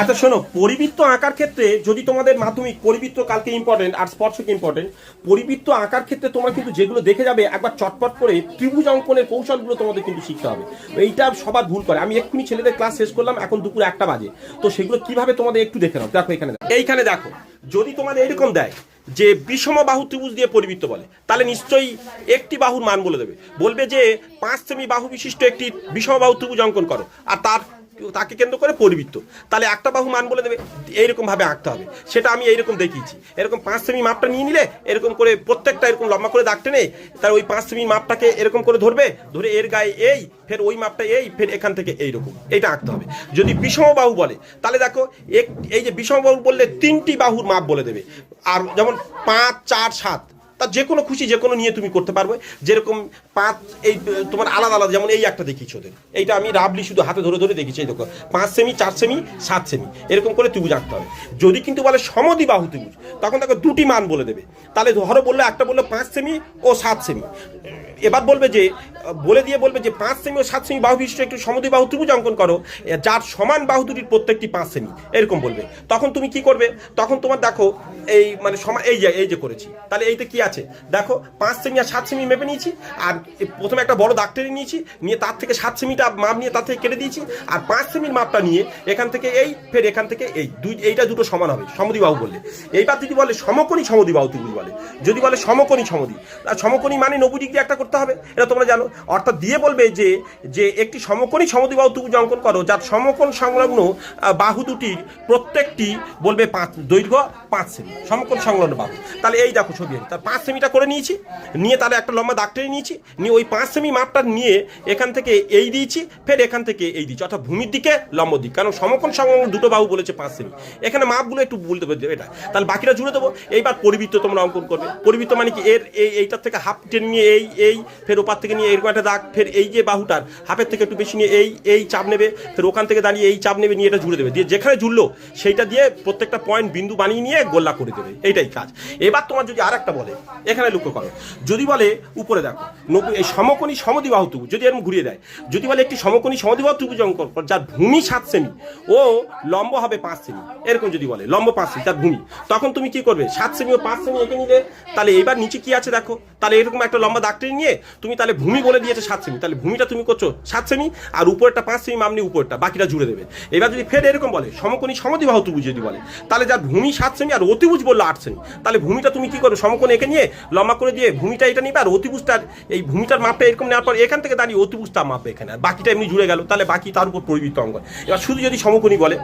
আচ্ছা শোনো, পরিবৃত্ত আঁকার ক্ষেত্রে যদি তোমাদের মাধ্যমিক পরিবৃত্ত কালকে ইম্পর্টেন্ট আর স্পর্শক ইম্পর্টেন্ট, পরিবৃত্ত আঁকার ক্ষেত্রে তোমরা কিন্তু যেগুলো দেখে যাবে একবার চটপট করে ত্রিভুজ অঙ্কনের কৌশলগুলো তোমাদের কিন্তু শিখতে হবে। এইটা সবার ভুল করে। আমি এক্ষুনি ছেলেদের ক্লাস শেষ করলাম, এখন দুপুর 1টা বাজে, তো সেগুলো কিভাবে তোমাদের একটু দেখে নাও। দেখো এইখানে দেখো, যদি তোমাদের এরকম দেয় যে বিষম বাহু ত্রিভুজ দিয়ে পরিবৃত্ত বলে, তাহলে নিশ্চয়ই একটি বাহুর মান বলে দেবে, বলবে যে 5 সেমি বাহু বিশিষ্ট একটি বিষম বাহু ত্রিভুজ অঙ্কন করো, আর তাকে কেন্দ্র করে পরিবৃত্ত, তাহলে একটা বাহু মান বলে দেবে। এইরকম ভাবে আঁকতে হবে, সেটা আমি এইরকম দেখিয়েছি। এরকম 5 সেমি মাপটা নিয়ে নিলে এরকম করে প্রত্যেকটা এরকম লম্বা করে দাগ টেনে তার ওই 5 সেমি মাপটাকে এরকম করে ধরবে, ধরে এর গায়ে এই, ফের ওই মাপটা এই, ফের এখান থেকে এইরকম এইটা আঁকতে হবে। যদি বিষম বাহু বলে তাহলে দেখো এই যে বিষম বাহু বললে 3টি বাহুর মাপ বলে দেবে, আর যেমন 5, 4, 7 তার যে কোনো খুশি যে কোনো নিয়ে তুমি করতে পারবে। যেরকম 5 এই তোমার আলাদা আলাদা, যেমন এই একটা দেখিয়েছি ওদের, এইটা আমি রাবলি শুধু হাতে ধরে ধরে দেখেছি। এই দেখো 5 সেমি, 4 সেমি, 7 সেমি এরকম করে ত্রিভুজ আঁকতে হবে। যদি কিন্তু বলে সমদ্বিবাহু ত্রিভুজ, তখন দেখো দুটি মান বলে দেবে। তাহলে ধরো বললো একটা বললো 5 সেমি ও 7 সেমি, এবার বলবে যে বলে দিয়ে বলবে যে 5 সেমি ও 7 সেমি বাহু বিশিষ্ট একটি সমদ্বিবাহু ত্রিভুজ অঙ্কন করো, যার সমান বাহু দুটির প্রত্যেকটি 5 সেমি, এরকম বলবে। তখন তুমি কি করবে, তখন তোমার দেখো এই মানে সমান এই যে করেছি, তাহলে এইটা কি আছে দেখো 5 সেমি আর 7 সেমি মেপে নিয়েছি, আর প্রথমে একটা বড় দাগ টেনে নিয়েছি, নিয়ে তার থেকে 7 সেমিটা মাপ নিয়ে তার থেকে কেটে দিয়েছি, আর 5 সেমির মাপটা নিয়ে এখান থেকে এই, ফের এখান থেকে এই এইটা দুটো সমান হবে সমদ্বিবাহু বললে। এইবার যদি বলে সমকোণী সমদ্বিবাহু ত্রিভুজ বলে, যদি বলে সমকোণী সমদ্বি, আর সমকোণী মানে 90 ডিগ্রি একটা করতে হবে, এটা তোমরা জানো। অর্থাৎ দিয়ে বলবে যে একটি সমকোণী সমদ্বিবাহু ত্রিভুজ অঙ্কন করো, যার সমকোণ সংলগ্ন বাহু দুটির প্রত্যেকটি বলবে দৈর্ঘ্য 5 সেমি, সমকোণ সংলগ্ন বাহু। তাহলে এই দেখো ছবি, তার 5 সেমিটা করে নিয়েছি, নিয়ে তাহলে একটা লম্বা দাগ টেনে নিয়েছি, নিয়ে ওই 5 সেমি মাপটা নিয়ে এখান থেকে এই দিয়েছি, ফের এখান থেকে এই দিয়েছি, অর্থাৎ ভূমির দিকে লম্ব দিক, কারণ সমকোণ সংলগ্ন দুটো বাহু বলেছে 5 সেমি। এখানে মাপগুলো একটু বলতে পারবে এটা, তাহলে বাকিটা জুড়ে দেবো। এইবার পরিবৃত্ত তোমরা অঙ্কন করবে। পরিবৃত্ত মানে কি, এইটার থেকে হাফ টেনে নিয়ে এই ফের ওপার থেকে নিয়ে এরকম একটা দাগ, ফের এই যে বাহুটার হাফের থেকে একটু বেশি নিয়ে এই চাপ নেবে, ফের ওখান থেকে দাঁড়িয়ে এই চাপ নেবে, নিয়ে এটা জুড়ে দেবে, দিয়ে যেখানে জুড়লো সেইটা দিয়ে প্রত্যেকটা পয়েন্ট বিন্দু বানিয়ে নিয়ে গোল্লা করে দেবে, এইটাই কাজ। এবার তোমার যদি আর একটা বলে, এখানে লক্ষ্য করো, যদি বলে উপরে দেখো এই সমকোণী সমদ্বিবাহু ত্রিভুজ, যদি এরকম ঘুরিয়ে দেয়, যদি বলে একটি সমকোণী সমদ্বিবাহু ত্রিভুজ অঙ্কন কর, যার ভূমি 7 সেমি ও লম্ব হবে 5 সেমি, এরকম যদি বলে লম্ব 5 সেমি তার ভূমি, তখন তুমি কি করবে 7 সেমি ও 5 সেমি এঁকে নিলে, তাহলে এবার নিচে কি আছে দেখো, তাহলে এরকম একটা লম্বা দাগ টেনে নিয়ে তুমি তাহলে ভূমি বলে দিয়েছে 7 সেমি, তাহলে ভূমিটা তুমি করছো 7 সেমি, আর উপরটা 5 সেমি মাপ নিয়ে উপরটা বাকিটা জুড়ে দেবে। এবার যদি ফের এরকম বলে সমকোণী সমদ্বিবাহু ত্রিভুজ যদি বলে, তাহলে যার ভূমি 7 সেমি আর অতিভুজ বললো 8 সেমি, তাহলে ভূমিটা তুমি কি করবে সমকোণ এঁকে নিয়ে লম্বা করে দিয়ে ভূমিটা এটা নিবে, আর অতিভুজটার এই ভূমিটার মাপটা এরকম নেওয়ার পর এখান থেকে দাঁড়িয়ে অতিভুজটা মাপবে এখানে, আর বাকিটা এমনি জুড়ে গেল, তাহলে বাকি তার উপর পরিবৃত্ত অঙ্কন। এবার শুধু যদি সমকোণী বলে,